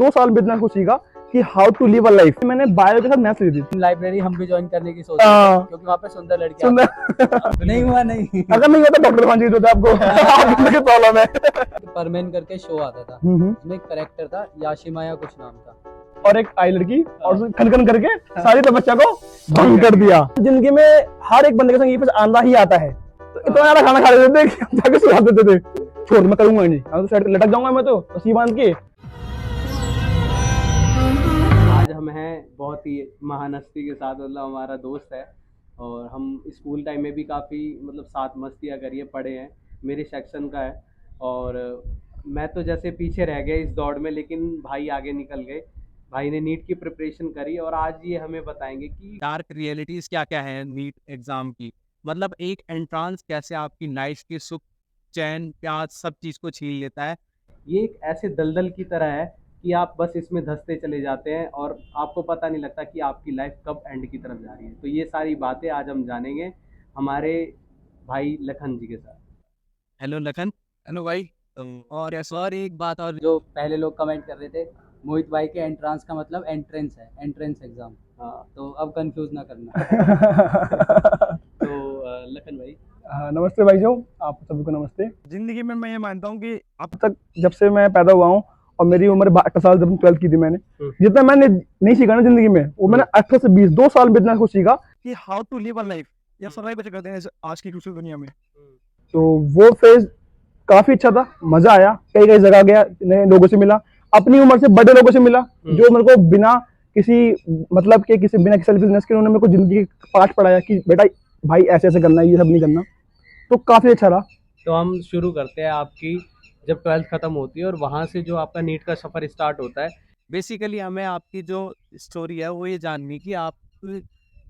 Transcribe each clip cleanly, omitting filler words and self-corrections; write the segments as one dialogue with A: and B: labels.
A: 2 साल में इतना कुछ सीखा कि how to live a life. मैंने बायो के साथ मैथ्स ली थी।
B: लाइब्रेरी हम भी ज्वाइन करने की सोच रहे थे क्योंकि वहाँ पे सुंदर लड़कियां
A: सुंदर
B: नहीं हुआ नहीं
A: अगर नहीं होता डॉक्टर बन जीत होता आपको प्रॉब्लम है।
B: परमेन करके शो आता था,
A: हम्म।
B: उसमें एक कैरेक्टर था याशिमा या कुछ नाम था,
A: और एक आई लड़की और उसने खनखन करके सारी तपस्या को भंग कर दिया। जिंदगी में हर एक बंदे के संग ये कुछ आंदा ही आता है, तो इतना ज्यादा खाना खा लेते थे कि जाके सुला देते थे। छोड़ मैं करूंगा नहीं, तो साइड लटक जाऊंगा मैं तो रस्सी बांध के।
C: आज हम हैं बहुत ही महान हस्ती के साथ, मतलब हमारा दोस्त है और हम स्कूल टाइम में भी काफ़ी मतलब साथ मस्तियाँ करिए पढ़े हैं। मेरे सेक्शन का है और मैं तो जैसे पीछे रह गया इस दौड़ में, लेकिन भाई आगे निकल गए। भाई ने नीट की प्रिपरेशन करी और आज ये हमें बताएंगे कि
D: डार्क रियलिटीज क्या क्या है नीट एग्जाम की। मतलब एक एंट्रांस कैसे आपकी लाइफ की सुख चैन प्यार सब चीज को छीन लेता है।
C: ये एक ऐसे दलदल की तरह है कि आप बस इसमें धंसते चले जाते हैं और आपको पता नहीं लगता कि आपकी लाइफ कब एंड की तरफ जा रही है। तो ये सारी बातें आज हम जानेंगे हमारे भाई लखन जी के साथ।
D: हेलो लखन। हेलो भाई। और एक बात और
B: जो पहले लोग कमेंट कर रहे थे मोहित भाई के एंट्रेंस का मतलब एंट्रेंस है, एंट्रेंस एग्जाम।
C: हाँ,
B: तो अब कंफ्यूज ना करना।
C: तो लखन भाई
A: नमस्ते भाई जो आप सभी को नमस्ते।
D: जिंदगी में मैं ये मानता हूँ कि
A: अब तक जब से मैं पैदा हुआ हूँ और मेरी उम्र 18 साल, जब 12th की थी मैंने, जितना मैंने नहीं सीखा ना जिंदगी में, वो मैंने 18 से 20 2 साल में इतना कुछ सीखा
D: कि how to live a life या सर्वाइव कैसे करते हैं आज की क्रूशियल दुनिया में।
A: तो वो फेज काफी अच्छा था, मजा आया। कई कई जगह गया, नए लोगों से मिला, अपनी उम्र से बड़े लोगों से मिला जो मेरे को बिना किसी मतलब के बिना किसी बिजनेस के उन्होंने मेरे को जिंदगी का पाठ पढ़ाया कि बेटा भाई ऐसे ऐसे करना है, ये सब नहीं करना। तो काफी अच्छा रहा।
C: तो हम शुरू करते हैं आपकी जब 12th खत्म होती है और वहाँ से जो आपका नीट का सफर स्टार्ट होता है।
D: बेसिकली हमें आपकी जो स्टोरी है वो ये जाननी कि आप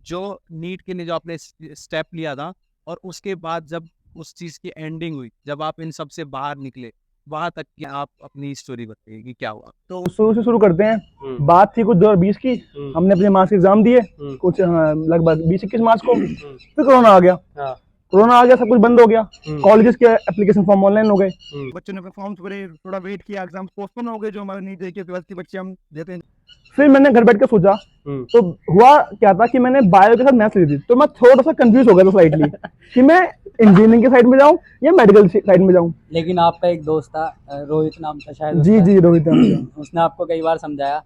D: जो नीट के लिए जो आपने स्टेप लिया था और उसके बाद जब उस चीज की एंडिंग हुई, जब आप इन सब से बाहर निकले, वहां तक की आप अपनी स्टोरी बताइए कि क्या हुआ।
A: तो शुरू से शुरू करते हैं। बात थी कुछ 2020 की, हमने अपने मार्क्स एग्जाम दिए कुछ लगभग 20-21 मार्च को। फिर कोरोना आ गया। कोरोना आ गया, सब कुछ बंद हो गया। कॉलेजेस के एप्लीकेशन फॉर्म ऑनलाइन हो गए।
D: बच्चों ने फॉर्म्स भरे, थोड़ा वेट किया, एग्जाम पोस्टपोन हो गए जो हमारे नीट के 12th के बच्चे हम देते हैं।
A: फिर मैंने घर बैठ के सोचा, तो हुआ क्या था कि मैंने बायो के साथ मैथ्स ली थी, तो मैं थोड़ा सा कंफ्यूज हो गया था स्लाइटली कि मैं इंजीनियरिंग के साइड में जाऊं या मेडिकल साइड में जाऊं।
B: लेकिन आपका एक दोस्त था, रोहित नाम था शायद
A: जी
B: उसका।
A: जी रोहित
B: उसने आपको कई बार समझाया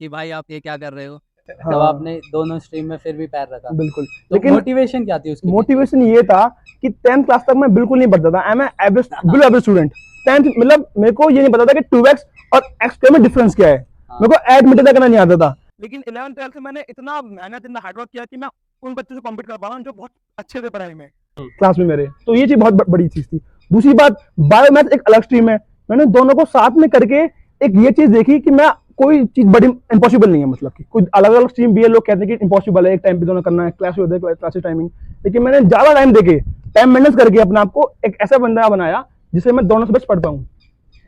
D: कि भाई आप ये क्या कर रहे हो।
B: तब आपने दोनों स्ट्रीम में फिर भी पैर रखा।
A: बिल्कुल।
B: तो
A: लेकिन
B: मोटिवेशन क्या थी उसकी?
A: मोटिवेशन ये था कि 10th क्लास तक मैं बिल्कुल नहीं पढ़ता था। आई एम एवरेज, बिल्कुल एवरेज स्टूडेंट। 10th मतलब मेरे को ये नहीं पता था कि 2x और x में डिफरेंस क्या है। मेरे को ऐड मिटा करना नहीं आता था।
D: लेकिन 11th 12th में मैंने इतना मेहनत, इतना हार्डवर्क किया कि मैं उन बच्चों से कॉम्पीट कर पा रहा हूँ जो बहुत अच्छे थे पढ़ाई में
A: क्लास में मेरे। तो ये चीज बहुत बड़ी चीज थी। दूसरी बात, बायो मैथ एक अलग स्ट्रीम है। मैंने दोनों को साथ में करके एक ये चीज देखी कि मैं कोई चीज बड़ी इम्पॉसिबल नहीं है, मतलब कि कुछ अलग अलग स्ट्रीम भी है, लोग कहते हैं कि इम्पॉसिबल है एक टाइम पे दोनों करना है, क्लास होता है क्लासेस टाइमिंग। लेकिन मैंने ज्यादा टाइम देके टाइम मेंटेन करके अपने आप को एक ऐसा बंदा बनाया जिससे मैं दोनों से बेस्ट पढ़ पाऊँ।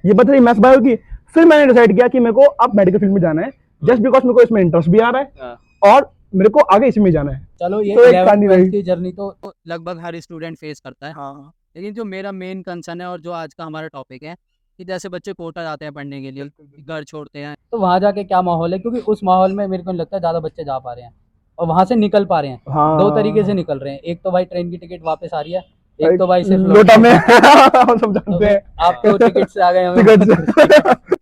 A: ये बात रही मैथ्स बायो की। फिर मैंने डिसाइड किया कि मेरे को अब मेडिकल फील्ड में जाना है, जस्ट बिकॉज मेरे को इसमें इंटरेस्ट भी आ रहा है और मेरे को आगे इसमें जाना है।
B: चलो ये
A: तो एक
B: 11th
A: कहानी रही।
B: 12th की जर्नी तो
D: लगभग हर स्टूडेंट फेस करता है।
A: हाँ।
D: लेकिन जो मेरा मेन कंसर्न है और जो आज का हमारा टॉपिक है कि जैसे बच्चे कोटा जाते हैं पढ़ने के लिए, घर छोड़ते हैं,
B: तो वहाँ जाके क्या माहौल है? क्योंकि उस माहौल में मेरे को नहीं लगता ज़्यादा बच्चे जा पा रहे हैं और वहाँ से निकल पा रहे हैं।
A: हाँ।
B: 2 तरीके से निकल रहे हैं, एक तो भाई ट्रेन की टिकट वापस आ रही है, एक तो भाई सिर्फ
A: लोटा में हम सब जानते हैं।
B: आप तो टिकट से आ गए होंगे।
A: टिकट से।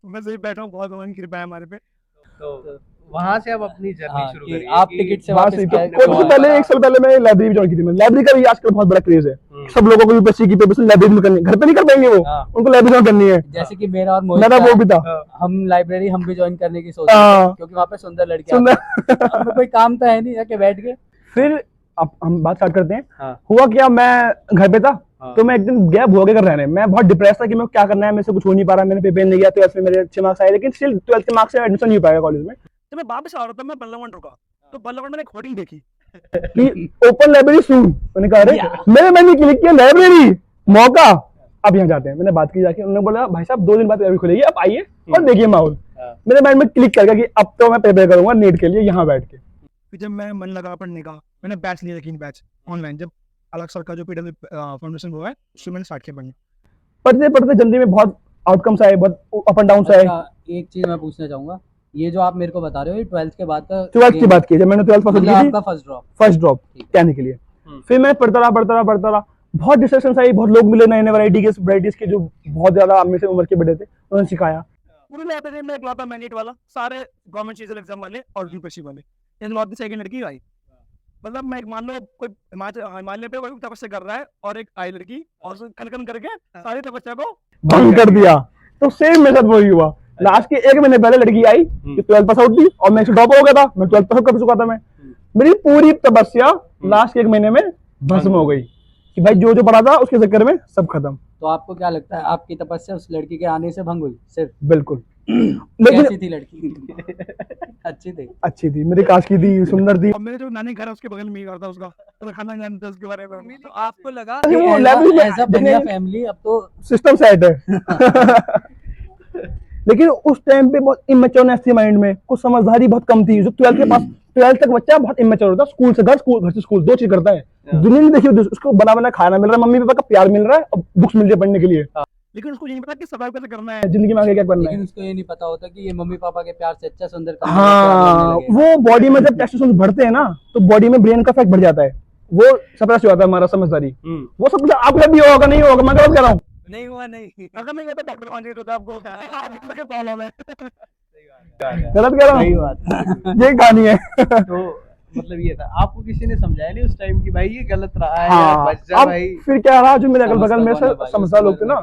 D: मैं सही बैठा हूँ, बहुत भगवान की कृपा है हमारे पे।
C: तो वहाँ से अब अपनी जर्नी
B: हाँ,
C: शुरू
B: कि
C: करिए।
B: आप टिकट से वापस
A: तो
B: आए।
A: कुछ दिन पहले 1 साल पहले मैं लाइब्रेरी ज्वाइन की थी। लाइब्रेरी का भी आजकल बहुत बड़ा क्रेज है। सब लोगों को यूपीएससी की प्रिपरेशन लाइब्रेरी में करनी है, घर पे नहीं कर पाएंगे वो,
B: हाँ।
A: उनको लाइब्रेरी ज्वाइन करनी है।
B: जैसे कि मेरा और मोहित
A: मेरा वो भी था।
B: हम लाइब्रेरी हम भी ज्वाइन करने की सोच रहे थे क्योंकि वहाँ पे सुंदर लड़कियां हमें कोई काम तो है नहीं जाके बैठ के।
A: फिर अब हम बात स्टार्ट करते हैं।
C: हाँ।
A: हुआ क्या, मैं घर पे था। तो मैं एक दिन गया भुआ के घर रहने। मैं बहुत डिप्रेस था कि मैं क्या करना है, मेरे से कुछ हो नहीं पा रहा। मैंने पेपर नहीं गया, 12th में मेरे अच्छे मार्क्स आए, लेकिन स्टिल 12th के मार्क्स से एडमिशन नहीं हो पाएगा कॉलेज में।
D: तो मैं वापस आ रहा था, मैं बल्लभगढ़ रुका, तो बल्लभगढ़ मैंने एक होर्डिंग देखी
A: कि ओपन लाइब्रेरी सून। मैंने कहा अरे, मैंने क्लिक किया लाइब्रेरी, मौका, अब यहाँ जाते हैं। मैंने बात की जाके, उन्होंने बोला भाई साहब 2 दिन बाद लाइब्रेरी खुलेगी, आप आइए और देखिए माहौल। मेरे माइंड में क्लिक कर गया कि अब तो मैं प्रिपेयर करूंगा नीट के लिए यहाँ बैठ के।
D: फिर जब मैं मन लगा पढ़ने का, मैंने बैच लिया, लेकिन बैच ऑनलाइन, जब अलग सर का जो पीडब्ल्यू फाउंडेशन हुआ है उससे मैंने स्टार्ट किया पढ़ना।
A: पढ़ते पढ़ते जल्दी में बहुत आउटकम्स आए, बहुत अप एंड डाउन आए।
B: एक चीज मैं पूछना चाहूंगा, ये जो आप मेरे को बता रहे हो ये 12th के बाद का
A: 12th की बात की जब मैंने 12th पास
B: मतलब
A: की थी,
B: आपका फर्स्ट ड्रॉप।
A: फर्स्ट ड्रॉप कहने के लिए। फिर मैं पढ़ता रहा, बहुत डिस्ट्रैक्शन आई, बहुत लोग मिले नए नए वैरायटीज के जो बहुत ज्यादा मेरे से उम्र के बड़े थे, उन्होंने सिखाया। पूरे लाते थे मैं इकलौता मैनिट वाला, सारे गवर्नमेंट सीजन एग्जाम वाले और यूपीएससी वाले, इनलॉट सेकंड लड़की आई। मतलब मैं मान लो कोई हिमालय पे कोई तपस्या कर रहा है और एक आई लड़की और खनखन करके सारी तपस्या को भंग कर दिया। तो सेम मेरे साथ वही हुआ। लास्ट के 1 महीने पहले लड़की आई कि 12th पास आउट थी और मैं ड्रॉप हो गया था, मैं 12th पास आउट कर चुका था। मैं मेरी पूरी तपस्या लास्ट के 1 महीने में भस्म हो गई कि भाई जो जो पढ़ा था उसके चक्कर में सब खत्म।
B: तो आपको क्या लगता है आपकी तपस्या उस लड़की के आने से भंग हुई सिर्फ?
A: बिल्कुल।
B: कैसी
A: लेकिन
B: थी लड़की? अच्छी थी।
A: मेरी काश की थी, सुंदर थी।
E: और मेरे जो नानी घर है उसके बगल में ही घर था उसका, तो खाना जानता उसके बारे में।
D: तो आपको लगा
A: वो level में
B: ऐसा बढ़िया फैमिली अब तो
A: सिस्टम सेट है। लेकिन उस टाइम पे बहुत इमेच्योरनेस थी माइंड में, कुछ समझदारी बहुत कम थी। जो 12th के पास 12th तक बच्चा बहुत इमेच्योर होता है, स्कूल से घर, स्कूल घर से स्कूल, 2 चीज करता है। दुनिया नहीं देखी होती, उसको बना बना खाना मिल रहा है, मम्मी पापा का प्यार मिल रहा है और बुक्स मिल रही है पढ़ने के लिए।
E: लेकिन उसको ये नहीं पता कि सर्वाइव कैसे करना है।
A: जिंदगी में आगे क्या करना
B: लेकिन
A: है।
B: उसको ये नहीं पता होता कि ये मम्मी पापा के प्यार से अच्छा सुंदर काम
A: हाँ, वो बॉडी में जब टेस्टोस्टेरोन बढ़ते हैं ना, तो बॉडी में ब्रेन का इफेक्ट बढ़ जाता है, वो सप्रेस हो जाता है हमारा समझदारी। वो सब आपका भी होगा, नहीं होगा, मैं गलत कह रहा हूँ।
D: नहीं हुआ नहीं।
E: अगर मैं कहता डॉक्टर कौन चाहिए होता आपको प्रॉब्लम है।
A: गलत कह रहा हूँ, ये कहानी है।
C: तो मतलब ये था, आपको किसी ने समझाया नहीं उस टाइम कि भाई ये गलत रहा है,
A: हाँ,
C: बच जा
A: अब
C: भाई।
A: फिर क्या रहा, जो मेरे अगल बगल में से समझदार लोग थे ना,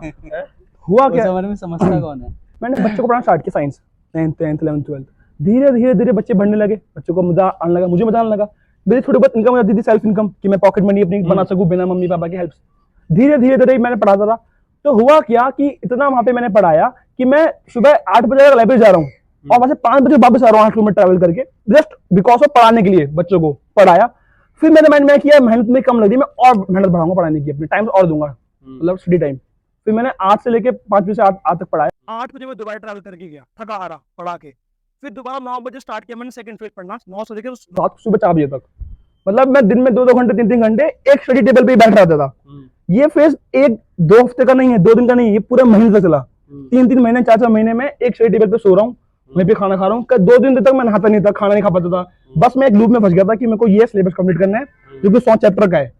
A: हुआ क्या,
B: उस उम्र में समझता कौन है?
A: मैंने बच्चों को पढ़ाना स्टार्ट किया, science 9th 10th 11th 12th। धीरे धीरे बच्चे बढ़ने लगे, बच्चों को मजा आने लगा, मुझे मजा आने लगा। मेरी थोड़ी बहुत इनकम हो जाती थी, सेल्फ इनकम, कि मैं पॉकेट मनी अपनी बना सकूं बिना मम्मी पापा की हेल्प। धीरे धीरे मैंने पढ़ाता रहा। तो हुआ क्या कि इतना वहां पे मैंने पढ़ाया कि मैं सुबह 8 बजे लाइब्रेरी जा रहा हूँ और वहां से 5 बजे वापस आ रहा हूँ, 8 किलोमीटर ट्रैवल करके, जस्ट बिकॉज ऑफ पढ़ाने के लिए बच्चों को पढ़ाया। फिर मेरे माइंड में किया मेहनत में कम लग रही है, मैं और मेहनत बढ़ाऊंगा पढ़ाने की, अपने टाइम और दूंगा, मतलब स्टडी टाइम। फिर मैंने 8 से लेके 5 बजे से 8 तक पढ़ाया।
E: 8 बजे मैं दोबारा ट्रैवल करके गया, थका आ रहा पढ़ा के। फिर दोबारा 9 बजे स्टार्ट किया मैंने सेकंड फेज पढ़ना, 9 से लेकर
A: रात सुबह 4 बजे तक। मतलब मैं दिन में 2-2 घंटे 3-3 घंटे एक स्टडी टेबल पे ही बैठ रहता था। ये फेज 1-2 हफ्ते का नहीं है, 2 दिन का नहीं है, ये पूरा महीने तक चला। 3-3 महीने 4-4 महीने में एक स्टडी टेबल पे सो रहा हूँ, वहीं पे खाना खा रहा हूँ। 2 दिन तक मैं नहाता नहीं था, खाना नहीं खा पाता था। बस मैं एक लूप में फंस गया था कि मेरे को ये सिलेबस कंप्लीट करना है, जो कि 100 चैप्टर का है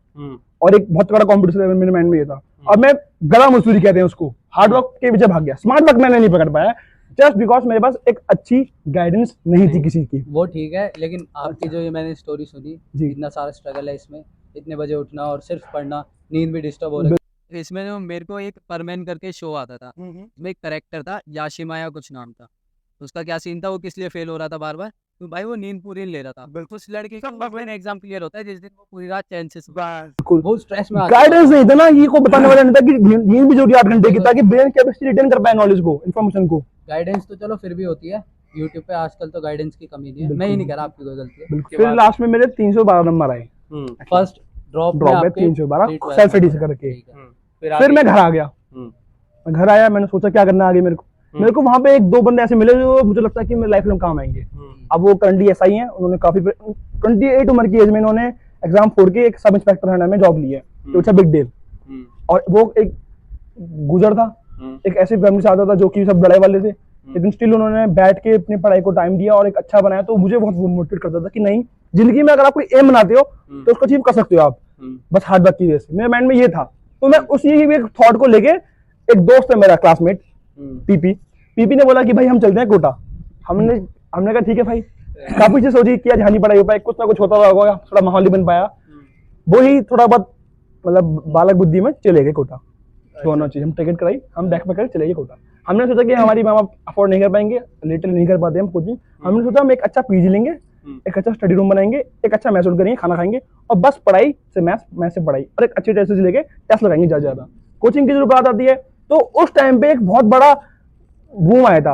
A: और एक बहुत बड़ा कॉम्पिटिशन मेरे माइंड में ये था। अब मैं गला मजदूरी कहते हैं उसको, हार्ड वर्क के पीछे भाग गया। स्मार्ट वर्क मैंने नहीं पकड़ पाया, जस्ट बिकॉज मेरे पास एक अच्छी गाइडेंस नहीं थी किसी की।
B: वो ठीक है, लेकिन आपकी जो ये मैंने स्टोरी सुनी,
A: जी।
B: इतना सारा स्ट्रगल है इसमें, इतने बजे उठना और सिर्फ पढ़ना, नींद भी डिस्टर्ब हो रही है।
D: इसमें जो मेरे को एक परमैन करके शो आता था, उसमें एक करेक्टर था याशिमा या कुछ नाम था। उसका क्या सीन था, वो किस लिए फेल हो रहा था बार बार, तो भाई वो नींद पूरी नहीं ले रहा था। बिल्कुल उस लड़के का एग्जाम क्लियर होता है जिस दिन वो पूरी रात चैन से सोता है।
B: वो स्ट्रेस में आता है।
A: गाइडेंस नहीं था ना, ये को बताने वाला नहीं था कि नींद भी जरूरी 8 घंटे की, ताकि ब्रेन कैपेसिटी रिटेन कर पाए नॉलेज को, इन्फॉर्मेशन को।
B: गाइडेंस तो चलो फिर भी होती है, यूट्यूब पे आजकल तो गाइडेंस की कमी नहीं है। मैं ही नहीं कह रहा आपकी कोई गलती है।
A: फिर लास्ट में मेरे 312 नंबर आए,
B: फर्स्ट ड्रॉप
A: में 312 सेल्फ स्टडी से करके। फिर मैं घर आ गया। मैं घर आया, मैंने सोचा क्या करना आगे मेरे को वहां पे 1-2 बंदे ऐसे मिले जो मुझे लगता है कि मेरे लाइफ में काम आएंगे। अब वो करंटली ऐसा ही है, उन्होंने काफी 28 उम्र की एज में इन्होंने एग्जाम फोड़ के एक सब इंस्पेक्टर हरियाणा में जॉब ली है, तो इट्स अ बिग डील। और वो एक गुजर था, एक ऐसी फैमिली से आता था जो कि सब लड़ाई वाले थे, लेकिन स्टिल उन्होंने बैठ के अपनी पढ़ाई को टाइम दिया और एक अच्छा बनाया। तो मुझे बहुत मोटिवेट करता था कि नहीं, जिंदगी में अगर आप कोई एम बनाते हो तो उसको अचीव कर सकते हो आप, बस हार्ड वर्क की वजह से। मेरे माइंड में ये था। तो मैं उसी एक थॉट को लेके, एक दोस्त है मेरा क्लासमेट पीपी ने बोला कि भाई हम चलते हैं कोटा। हमने कहा ठीक है भाई। काफी चीज सोची कि आज हानि पढ़ाई हो पाए, कुछ ना कुछ होता होगा, थोड़ा माहौल नहीं बन पाया। वो ही थोड़ा बहुत मतलब बालक बुद्धि में चले गए कोटा। दोनों चीज हम टिकट कराई, हम बैक पकड़ चले गए कोटा। हमने सोचा कि हमारी माँ बाप अफोर्ड नहीं कर पाएंगे, लिटिल नहीं कर पाते हम कोचिंग। हमने सोचा हम एक अच्छा पीजी लेंगे, एक अच्छा स्टडी रूम बनाएंगे, एक अच्छा मैथ्स करेंगे, खाना खाएंगे और बस पढ़ाई से मैथ्स से पढ़ाई, और एक अच्छी टेस्ट लेके टेस्ट लगाएंगे ज्यादा। कोचिंग की जरूरत बात आती है तो उस टाइम पे एक बहुत बड़ा बूम आया था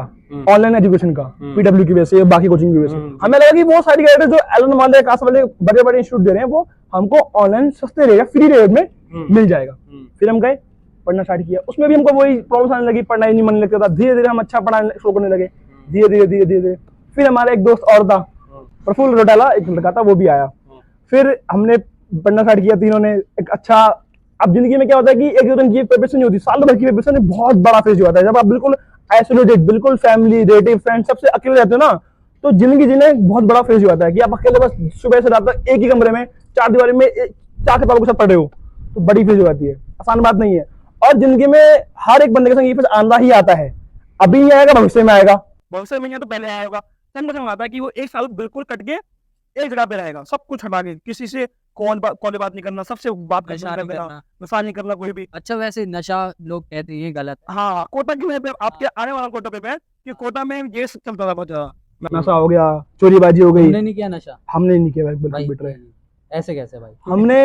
A: ऑनलाइन एजुकेशन का, पीडब्ल्यू की वजह से, बाकी कोचिंग की वजह से। हमें लगा कि वो सारी गाइडेंस जो एलन वाले, कास वाले बड़े बड़े इंस्टीट्यूट दे रहे हैं, वो हमको ऑनलाइन सस्ते रेट, फ्री रेट में मिल जाएगा। फिर हम गए, पढ़ना स्टार्ट किया। उसमें भी हमको वही प्रॉब्लम आने लगी, पढ़ना ही नहीं मन लगता था। धीरे धीरे हम अच्छा पढ़ाने शुरू करने लगे, धीरे धीरे। फिर हमारा एक दोस्त और था, प्रफुल्ल रोटाला एक लड़का था, वो भी आया। फिर हमने पढ़ना स्टार्ट किया तीनों ने, एक अच्छा। अब जिंदगी में क्या होता है कि एक दिन की प्रिपरेशन नहीं होती, साल भर की प्रिपरेशन बहुत बड़ा फेज होता है। जब आप बिल्कुल आइसोलेटेड, बिल्कुल फैमिली रिलेटिव फ्रेंड सबसे अकेले रहते हो ना, तो जिंदगी जीना एक बहुत बड़ा फेज हो जाता है कि आप अकेले बस सुबह से रात तक एक ही कमरे में चार दीवारी में चार किताबों के साथ पढ़ रहे हो, तो बड़ी फेज हो जाती है, आसान बात नहीं है। और जिंदगी में हर एक बंदे के संग ये फेज आना ही आता है, अभी नहीं आएगा भविष्य में आएगा।
E: भविष्य में या तो पहले आया होगा। समझ में आता है कि वो एक साल बिल्कुल कट के एक जगह पे रहेगा, सब कुछ हटा के, किसी से कौन बात नहीं करना, सबसे बात
B: नशा नहीं
E: करना,
B: करना।
E: नशा नहीं करना कोई भी।
B: अच्छा वैसे नशा लोग कहते हैं ये गलत है।
E: हाँ, कोटा की वजह पे आपके आने वाला कोटा पे है कि कोटा में ये सब चलता था बहुत ज्यादा।
A: नशा हो गया, चोरीबाजी हो गई,
B: तुमने नहीं किया नशा?
A: हमने नहीं किया भाई, बिल्कुल
B: भाई
A: बिट रहे।
B: ऐसे कैसे भाई?
A: हमने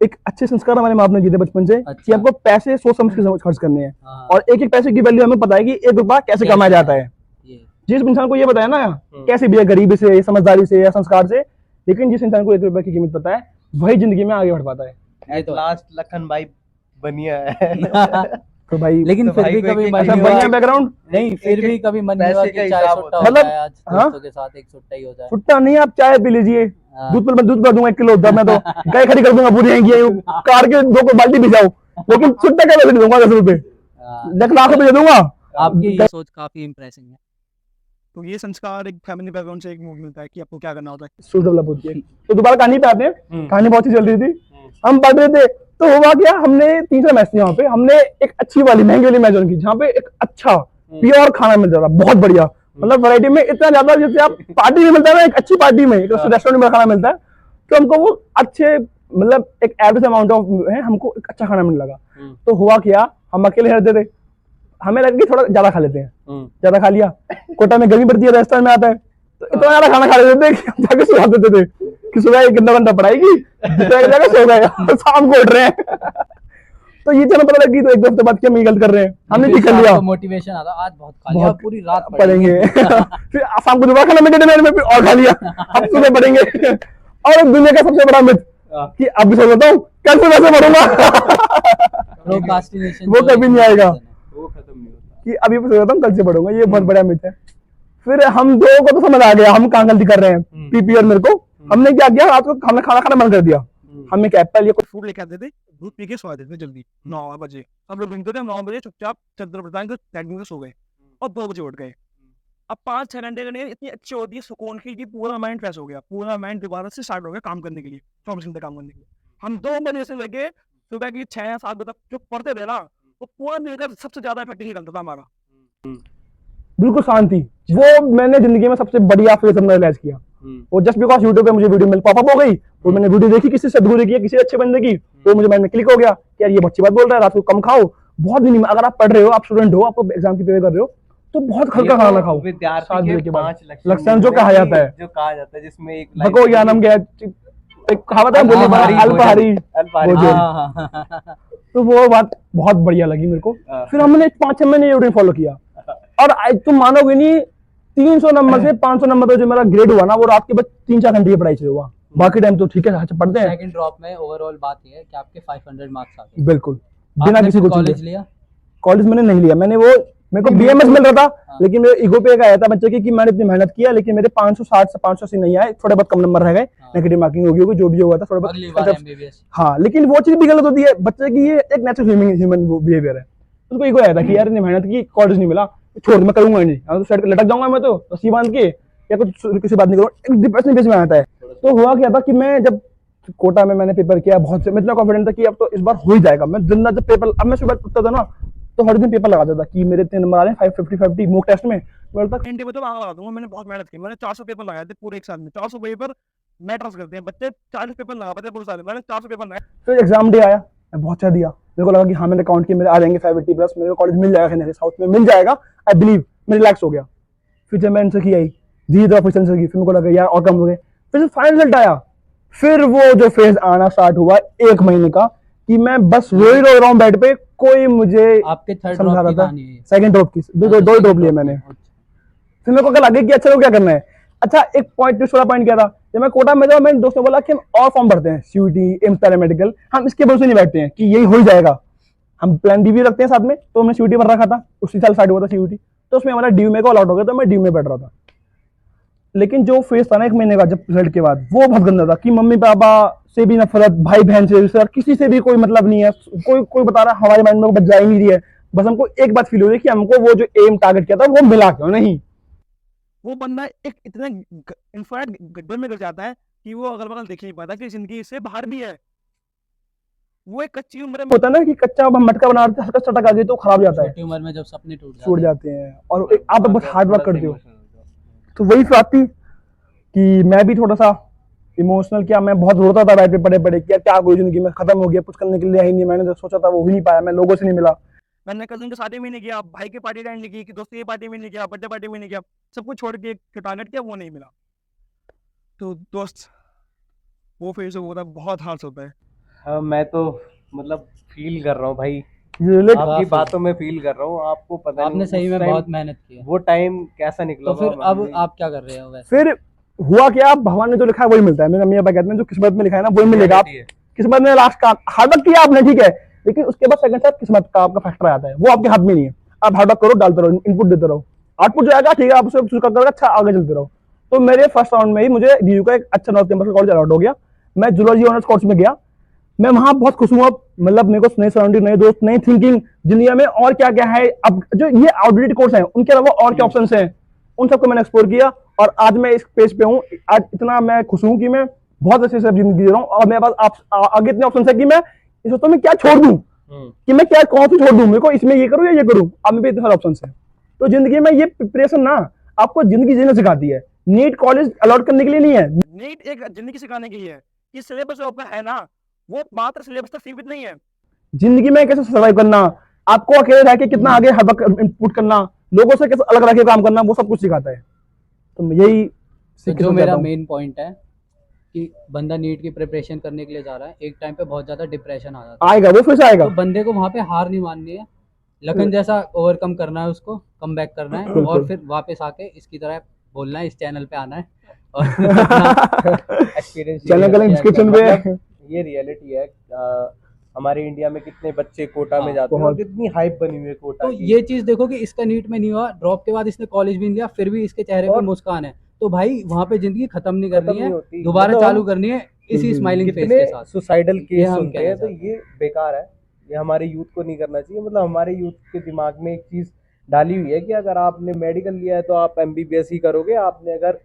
A: एक अच्छे संस्कार हमारे माँ बाप ने दिए थे बचपन से कि
B: अच्छा।
A: आपको पैसे सोच समझ के खर्च करने हैं,
B: हाँ,
A: और एक एक पैसे की वैल्यू हमें पता है कि एक रुपया कैसे कमाया जाता है।
B: ये
A: जिस इंसान को ये बताया ना कैसे भी है, गरीबी से, समझदारी से या संस्कार से, लेकिन जिस इंसान को एक रुपए की कीमत पता है वही जिंदगी में आगे बढ़ पाता है।
B: ये तो है।
F: लास्ट लखन भाई बनिया है।
A: तो भाई
B: लेकिन फिर
F: भाई
B: भी
F: को
B: कभी
F: एक-
B: मन
A: अच्छा
B: नहीं
A: बढ़िया
B: हुआ,
A: बैकग्राउंड,
B: नहीं फिर भी कभी मन नहीं
F: पैसे
B: हुआ
F: का
B: कि चाय
F: हिसाब
B: सुट्टा
F: होता
B: हो
A: है।
B: जाए आज
A: हाँ?
B: दोस्तों के साथ एक सुट्टा ही हो जाए।
A: छुट्टा नहीं, आप चाय पी लीजिए,
B: हाँ।
A: दूध पर दूंगा 1 किलो, मैं तो गाय खड़ी कर दूंगा पूरी आएंगी, कार के 2 को बाल्टी भिजाओ, लेकिन छुट्टा क्या पैसे दूंगा 10 रुपए,
B: हाँ,
A: 1 लाख रुपए दे दूंगा।
B: आपकी ये सोच काफी इम्प्रेसिंग है।
E: तो ये संस्कार एक फैमिली बैकग्राउंड से एक मूव मिलता है कि आपको क्या करना होता है।
A: सोच डेवलप होती है। तो दोबारा कहानी पे आते हैं,
F: हम्म।
A: कहानी बहुत ही चल रही थी, हम पढ़ रहे थे, तो हुआ क्या, हमने 3 मैच थी वहाँ पे, हमने एक अच्छी वाली महंगी वाली मैच की जहाँ पे एक अच्छा प्योर खाना मिल जाता, बहुत बढ़िया, मतलब वैरायटी में इतना ज्यादा, जैसे आप पार्टी में मिलता है ना, एक अच्छी पार्टी में एक रेस्टोरेंट में खाना मिलता है, तो हमको वो अच्छे मतलब एक एवरेज अमाउंट ऑफ है, हमको एक अच्छा खाना मिलने लगा। तो हुआ क्या, हम अकेले रहते थे, हमें लगा कि थोड़ा ज्यादा खा लेते हैं, ज्यादा खा लिया, कोटा में गर्मी पड़ती है, राजस्थान में आता है, तो इतना ज्यादा खाना खा लेते थे कि हम जाके सुला देते थे कि सुबह 1 घंटा पढ़ाएगी, जाकर सो गए, शाम को उठ रहे हैं। तो ये जब पता लगी तो 1 हफ्ते बाद कि हम ये गलत कर रहे हैं, हमने ठीक कर लिया,
B: मोटिवेशन आता आज बहुत खा लिया,
A: बहुत
B: पूरी रात
A: पढ़ेंगे। फिर शाम को दोबारा खाना मिलते में फिर और खा लिया, अब सुबह पढ़ेंगे। और एक दुनिया का सबसे बड़ा मिथ कि अब भी सो जाता हूँ, कल से वैसे पढ़ूंगा,
B: प्रोक्रास्टिनेशन
A: वो कभी नहीं आएगा
C: वो खत्म नहीं होता।
A: कि अभी सो जाता हूँ कल से पढ़ूंगा, ये बहुत बड़ा मिथ है। फिर हम दो को तो समझ आ गया हम कहाँ गलती कर रहे हैं, पीपी और मेरे को, हमने क्या किया, रात को हमने खाना खाना बंद कर दिया, हमने क्या एप्पल या कुछ
E: फूड लेके आते थे, दूध पी के सो जाते थे जल्दी 9 बजे। सब लोग गिनते थे, 9 बजे चुपचाप चद्दर बिछा के लाइट में सो गए और 2 बजे उठ गए। अब 5-6 घंटे की नींद इतनी अच्छी होती है, सुकून की, कि पूरा माइंड फ्रेश हो गया, पूरा माइंड दोबारा से स्टार्ट हो गया काम करने के लिए, 24 घंटे काम करने के लिए। हम 2 बजे से लेके सुबह की 6-7 बजे तक जो पढ़ते थे ना, वो पूरा मिलकर सबसे ज्यादा इफेक्टिव निकलता था हमारा।
A: बिल्कुल शांति, वो मैंने जिंदगी में सबसे बढ़िया फेज हमने रियलाइज किया। वो जस्ट बिकॉज यूट्यूब पे मुझे वीडियो मिल पॉपअप हो गई, तो मैंने वीडियो देखी किसी सदगुरु की, किसी अच्छे बंदे की, तो मुझे माइंड में क्लिक हो गया कि यार ये अच्छी बात बोल रहा है, रात को कम खाओ, बहुत दिन में अगर आप पढ़ रहे हो, आप स्टूडेंट हो, आपको एग्जाम की प्रिपेयर कर रहे हो, तो बहुत हल्का खाना खाओ।
F: विद्यार्थी
A: 7
F: के
A: बजे के बाद
F: 5
A: लक्षण जो कहा जाता है,
F: जो कहा जाता है, जिसमें एक
A: भगो ज्ञानम क्या एक कहावत है, बोलने वाला अल्पहारी भोजन। तो वो बात बहुत बढ़िया लगी मेरे को। फिर हमने 5-6 महीने रूटीन फॉलो किया, और तुम मानोगे नहीं, 300 नंबर से 500 नंबर पे जो मेरा ग्रेड हुआ ना, वो रात के बस 3-4 घंटे की पढ़ाई से हुआ, बाकी टाइम तो ठीक है अच्छा पढ़ते हैं।
B: सेकंड ड्रॉप में ओवरऑल बात ये है कि आपके 500 मार्क्स आ गए।
A: बिल्कुल बिना
B: आपने
A: किसी
B: फिर
A: को
B: कॉलेज लिया?
A: कॉलेज मैंने नहीं लिया, मैंने वो मेरे को बीएमएस मिल रहा था, लेकिन मेरे ईगो पे एक आया था बच्चे की कि मैंने इतनी मेहनत किया, लेकिन मेरे 560 से 580 नहीं आए, थोड़े बहुत कम नंबर रह गए, नेगेटिव मार्किंग होगी, जो भी हुआ था थोड़ा
B: अगली बार
A: बहुत।
B: एमबीबीएस।
A: हाँ, लेकिन वो चीज भी गलत होती है, बच्चे की ये एक नेचुरल ह्यूमन बिहेवियर है। उसको ईगो आया था कि यार इतनी मेहनत की, कॉलेज नहीं मिला, छोड़ मैं करूंगा नहीं, तो साइड लटक जाऊंगा मैं, तो रस्सी बांध के या कुछ किसी बात नहीं करूँ, एक डिप्रेशन बेस में आता है। तो हुआ क्या था कि मैं जब कोटा में मैंने पेपर किया, बहुत से मैं इतना कॉन्फिडेंट था कि अब तो इस बार हो ही जाएगा। मैं दिन रात जब पेपर, अब मैं सुबह उठता था ना, तो हर दिन पेपर लगाता था कि मेरे इतने नंबर आ रहे हैं 550 मॉक टेस्ट में, बोलता
E: घंटे में तो वहां लगा दूंगा। मैंने बहुत मेहनत की, मैंने 400 पेपर लगाए थे पूरे एक साल में। 400 पेपर मैटर्स करते हैं, बच्चे 40 पेपर लगा पाते हैं पूरे साल में, मैंने 400 पेपर लगाए।
A: फिर एग्जाम डे आया, मैं बहुत अच्छा दिया, मेरे को लगा कि हाँ मैंने काउंट किया, मेरे आ जाएंगे 580 प्लस, मेरे को कॉलेज मिल जाएगा, कहीं साउथ में मिल जाएगा, आई बिलीव, मैं रिलैक्स हो गया। फिर जब मैं आंसर की आई, धीरे धीरे आंसर की, फिर मेरे को लगा यार और कम हो गए, फिर फाइनल रिजल्ट आया, फिर वो जो फेज आना स्टार्ट हुआ 1 महीने का, कि मैं बस रो ही रो रहा हूँ बेड पे, कोई मुझे
B: आपके थर्ड
A: समझा
B: ड्रॉप
A: रहा
B: की
A: था।
B: कहानी है ये।
A: सेकंड ड्रॉप की, दो ड्रॉप लिए मैंने। फिर मेरे को क्या लगे कि अच्छा तो क्या करना है। अच्छा, एक पॉइंट छोटा पॉइंट क्या था, जब मैं कोटा में था, मैंने दोस्तों को बोला कि हम और फॉर्म भरते हैं, सीयूटी, एम्स पैरामेडिकल, हम इसके भरोसे नहीं बैठते हैं कि यही हो ही जाएगा, हम प्लान डी भी रखते हैं साथ में। तो हमने सीयूटी भर रखा था, उसी साल स्टार्ट हुआ था सीयूटी, तो उसमें हमारा डी में को अलॉट हो गया, तो मैं डी में बैठ रहा था। लेकिन जो फेज था ना 1 महीने का जब रिजल्ट के बाद, वो बहुत गंदा था कि मम्मी पापा से भी नफरत, भाई बहन से, किसी से भी कोई मतलब नहीं है, कोई बता रहा हमारे माइंड में बच जा ही नहीं रही है, बस हमको एक बात फील हो रही है कि हमको वो जो एम टारगेट किया था वो मिला क्यों नहीं।
E: वो बंदा एक इतना इन्फाइनाइट गड्ढे में गिर जाता है कि वो अगल बगल देख नहीं पाता कि जिंदगी से बाहर भी है। वो एक कच्ची उम्र में
A: होता है ना कि कच्चा हम मटका बना रहे थे, हल्का चटक आ गई तो खराब जाता है,
B: छोटी उम्र में जब सपने टूट
A: छूट
B: जाते
A: जाते हैं और आप बहुत हार्ड वर्क करते हो।
F: emotional हो जाओ।
A: तो वही बात थी कि मैं भी थोड़ा सा इमोशनल किया, मैं बहुत रोता था बैठ पे पड़े पड़े कि यार क्या कोई जिंदगी में खत्म हो गया, कुछ करने के लिए है ही नहीं, मैंने जो सोचा था वो भी नहीं पाया, मैं लोगों से नहीं मिला।
E: मैंने कजिन के शादी में नहीं गया, भाई की पार्टी अटेंड नहीं की, दोस्त की पार्टी में नहीं गया, बर्थडे पार्टी में नहीं गया, सब कुछ छोड़ के एक टारगेट किया, वो नहीं मिला। तो दोस्त वो फेज होता है, बहुत हार्श होता है।
F: हाँ, मैं तो मतलब फील कर रहा हूँ भाई,
A: रिलेट
F: आपकी
B: काफी।
F: बातों में फील कर रहा हूँ। आपको पता नहीं
B: आपने सही
F: उस
B: में
F: time
B: बहुत मेहनत की है।
F: वो टाइम कैसा निकला
B: तो फिर
F: होगा
B: अब
F: हमारे लिए।
B: आप क्या कर रहे हो वैसे?
A: फिर हुआ क्या, भगवान ने जो लिखा है वही मिलता है। मेरे मम्मी पापा कहते हैं जो किस्मत में लिखा है ना वही मिलेगा। आप
F: Reality है।
A: किस्मत में लास्ट का हार्ड वर्क किया आपने, ठीक है, लेकिन उसके बाद सेकंड स्टेप किस्मत का आपका फैक्टर आता है, वो आपके हाथ में नहीं है। आप हार्ड वर्क करो, डालते रहो, इनपुट देते रहो, आउटपुट जो आएगा ठीक है, आप उसे स्वीकार करोगे, अच्छा आगे चलते रहो। तो मेरे फर्स्ट राउंड में ही मुझे डीयू का एक अच्छा नॉर्थ कैंपस का कॉलेज अलॉट हो गया। मैं जूलॉजी ऑनर्स कोर्स में गया, मैं वहां बहुत खुश हूँ। अब मतलब मेरे को नई सराउंडिंग, नए दोस्त, नई थिंकिंग, दुनिया में और क्या क्या है। अब जो ये आउटडेटेड कोर्स है उनके अलावा और क्या ऑप्शंस हैं, उन सबको मैंने एक्सप्लोर किया और आज मैं इस पेज पे हूँ। आज इतना मैं खुश हूँ कि मैं बहुत अच्छे से जिंदगी जी रहा हूँ और मेरे पास आगे इतने ऑप्शन है कि मैं इस वक्त मैं क्या छोड़ दूं, कि मैं क्या कौन सी छोड़ दूं, मेरे को इसमें ये करूँ या ये करूँ। अब मेरे पे इतने सारे ऑप्शन है। तो जिंदगी में ये प्रिपरेशन ना आपको जिंदगी जीना सिखाती है, नीट कॉलेज अलॉट करने के लिए नहीं है।
E: नीट एक जिंदगी सिखाने की है कि सिलेबस जो आपका है ना, वो मात्र सिलेबस तक सीमित नहीं है।
A: जिंदगी में कैसे सर्वाइव करना, आपको अकेले रह के कितना आगे हर वक्त इनपुट करना, लोगों से कैसे अलग रह के काम करना, वो सब कुछ सिखाता है। तो यही
B: तो
A: सीख के
B: जो
A: समझ
B: मेरा
A: जाता हूँ।
B: मेन पॉइंट है कि बंदा नीट की प्रिपरेशन करने के लिए जा रहा है, एक टाइम पे बहुत ज्यादा डिप्रेशन आ जाता है,
A: आएगा वो फिर से आएगा।
B: तो बंदे को वहां पे हार नहीं माननी है, लखन जैसा ओवरकम करना है, उसको कम बैक करना है और फिर वापस आके इसकी तरह बोलना है, इस चैनल पे आना है और
F: एक्सपीरियंस
A: चैनल का लिंक डिस्क्रिप्शन पे है।
F: ये रियलिटी है। हमारे इंडिया में कितने बच्चे कोटा में
B: हाँ,
F: जाते हैं और
A: बहुत।
F: कितनी हाइप बनी हुई है कोटा
B: तो
F: की।
B: ये चीज देखो कि इसका नीट में नहीं हुआ, ड्रॉप के बाद इसने कॉलेज भी नहीं लिया, फिर भी इसके चेहरे पे
F: और-
B: मुस्कान है। तो भाई वहां पे जिंदगी खत्म नहीं
F: खत्म
B: करनी
F: नहीं
B: है,
F: होती।
B: दोबारा
F: मतलब
B: चालू
F: हम
B: करनी है इसी स्माइलिंग फेस
F: कितने
B: के साथ।
F: सुसाइडल
B: ये
F: केस
B: हम
F: सुनते
B: कहना
F: हैं, तो
B: चाहते
F: ये बेकार है। ये हमारे यूथ को नहीं करना चाहिए। मतलब हमारे यूथ के दिमाग में एक चीज डाली हुई है कि अगर आपने मेडिकल लिया है तो आप एमबीबीएस ही करोगे, आपने अगर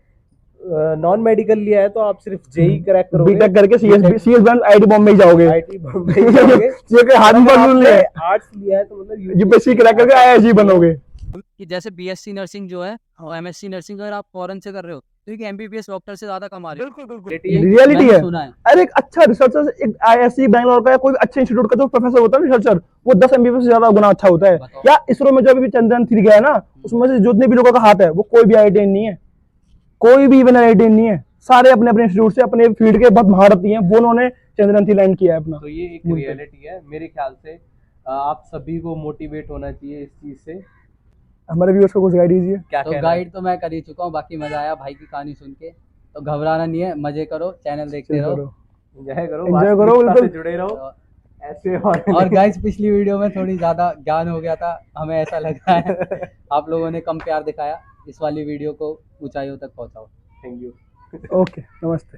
F: नॉन मेडिकल लिया है तो आप सिर्फ जेई क्रैक करोगे,
A: बीटेक करके सीएस बैंक आईटी बॉम्बे ही जाओगे।
F: आईटी बॉम्बे ही जाओगे।
A: सीए के हाथ में बंदूक ले
F: आर्ट्स लिया है तो मतलब
A: यूपीएससी क्रैक करके आईआईटी बनोगे।
D: कि जैसे बीएससी नर्सिंग जो है और एमएससी नर्सिंग अगर आप फॉरेन से कर रहे हो तो एक एमबीबीएस डॉक्टर से ज्यादा कमा रहे हो।
E: बिल्कुल बिल्कुल।
A: रियलिटी
B: मैंने
A: है।
B: सुना है।
A: अरे एक अच्छा रिसर्चर, एक आईआईएससी बैंगलोर का या कोई अच्छे इंस्टीट्यूट का जो प्रोफेसर होता है रिसर्चर, वो 10 एमबीबीएस से ज्यादा गुना अच्छा होता है।
B: बताओ।
A: या इसरो में जो अभी चंद्रयान 3 गया है ना, उसमें से जितने भी लोगों का हाथ है वो कोई भी आईआईटी नहीं है, कोई भी इवन आईआईटी नहीं है, सारे अपने अपने इंस्टीट्यूट से अपने फील्ड के बहुत महारथी हैं, वो उन्होंने चंद्रयान 3 लैंड किया है अपना।
F: तो ये एक
A: बिल्कुल।
F: रियलिटी है मेरे ख्याल से। आप सभी को मोटिवेट होना चाहिए इस चीज से।
A: हमारे व्यूअर्स को कुछ गाइड दीजिए।
F: क्या
B: तो
F: कहना है?
B: गाइड तो मैं कर ही चुका हूँ, बाकी मजा आया भाई की कहानी सुन के। तो घबराना नहीं है, मजे करो, चैनल देखते रहो।
F: एंजॉय करो,
A: Enjoy करो,
F: वास्तविकता से
A: बिल्कुल।
F: जुड़े रहो
B: और-
F: ऐसे।
B: और गाइस पिछली वीडियो में थोड़ी ज्यादा ज्ञान हो गया था, हमें ऐसा लगा है आप लोगों ने कम प्यार दिखाया, इस वाली वीडियो को ऊंचाइयों तक पहुंचाओ।
F: Thank you.
A: ओके, नमस्ते।